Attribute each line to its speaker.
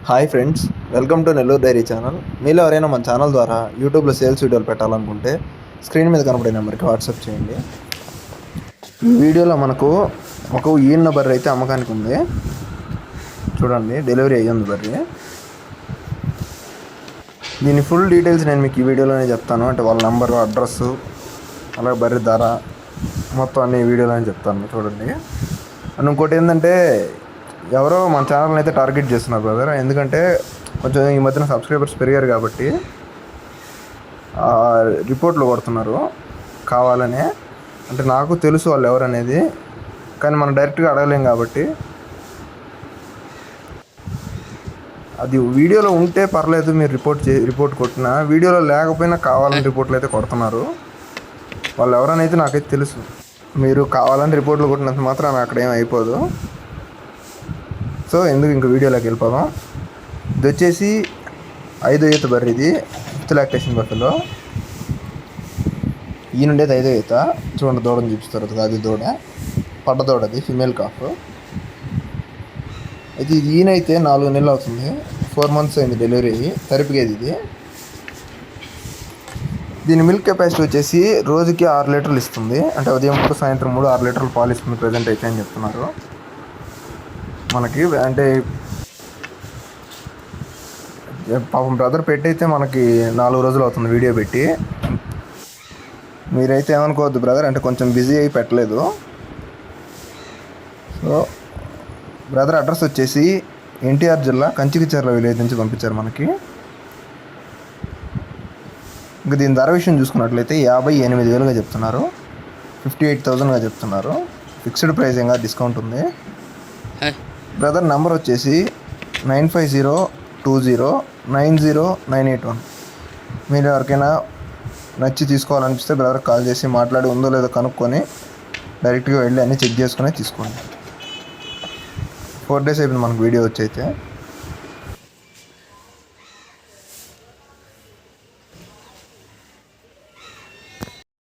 Speaker 1: Hi friends, welcome to Nellore dairy channel. మీలో ఎవరైనా మన ఛానల్ ద్వారా యూట్యూబ్లో సేల్స్ వీడియోలు పెట్టాలనుకుంటే స్క్రీన్ మీద కనబడే నెంబర్కి వాట్సాప్ చేయండి. ఈ వీడియోలో మనకు ఒక ఈయన బర్రె అయితే అమ్మకానికి ఉంది. చూడండి, డెలివరీ అయ్యింది బర్రె. దీని ఫుల్ డీటెయిల్స్ నేను మీకు ఈ వీడియోలోనే చెప్తాను. అంటే వాళ్ళ నెంబరు, అడ్రస్సు, అలాగే బర్రె ధర మొత్తం అన్ని వీడియోలోనే చెప్తాను. చూడండి. అండ్ ఇంకోటి ఏంటంటే, ఎవరో మన ఛానల్ని అయితే టార్గెట్ చేస్తున్నారు బ్రదర్. ఎందుకంటే కొంచెం ఈ మధ్యన సబ్స్క్రైబర్స్ పెరిగారు కాబట్టి రిపోర్ట్లు కొడుతున్నారు కావాలనే. అంటే నాకు తెలుసు వాళ్ళు ఎవరనేది, కానీ మనం డైరెక్ట్గా అడగలేం కాబట్టి అది వీడియోలో ఉంటే పర్లేదు, మీరు రిపోర్ట్ కొట్టినా, వీడియోలో లేకపోయినా కావాలని రిపోర్ట్లు అయితే కొడుతున్నారు. వాళ్ళు ఎవరనైతే నాకైతే తెలుసు. మీరు కావాలని రిపోర్ట్లు కొట్టినంత మాత్రం అక్కడ ఏం అయిపోదు. సో ఎందుకు ఇంక వీడియోలోకి వెళ్ళిపోదాం. ఇది వచ్చేసి 5వ ఈత బర్రె. ఇది 5th లాక్టేషన్ బఫెలో. ఈ నుండేది 5వ ఈత. చూడండి, దూడని చూపిస్తారు. అది దూడ, పడ్డ దూడ, అది ఫిమేల్ కాఫ్. అయితే ఇది ఈయనైతే 4 నెలలు అవుతుంది. 4 months అయింది డెలివరీ అయ్యి. తరిపిగేది ఇది. దీని మిల్క్ కెపాసిటీ వచ్చేసి రోజుకి 6 లీటర్లు ఇస్తుంది. అంటే ఉదయం 3, సాయంత్రం 3, 6 లీటర్లు పాలు ఇస్తుంది ప్రజెంట్ అయితే అని చెప్తున్నారు మనకి. అంటే పాపం బ్రదర్ పెట్టయితే మనకి 4 రోజులు అవుతుంది వీడియో పెట్టి. మీరైతే ఏమనుకోవద్దు బ్రదర్, అంటే కొంచెం బిజీ అయి పెట్టలేదు. సో బ్రదర్ అడ్రస్ వచ్చేసి ఎన్టీఆర్ జిల్లా కంచికిచర్ల విలేజ్ నుంచి పంపించారు మనకి. ఇంకా దీని ధర విషయం చూసుకున్నట్లయితే 58,000గా చెప్తున్నారు. 58,000గా చెప్తున్నారు. ఫిక్స్డ్ ప్రైజింగ్, డిస్కౌంట్ ఉంది. బ్రదర్ నెంబర్ వచ్చేసి 9502090981. మీరు ఎవరికైనా నచ్చి తీసుకోవాలనిపిస్తే బ్రదర్ కాల్ చేసి మాట్లాడి ఉందో లేదో కనుక్కొని డైరెక్ట్గా వెళ్ళి అన్నీ చెక్ చేసుకుని తీసుకోండి. 4 days అయిపోయింది మనకు వీడియో వచ్చి అయితే.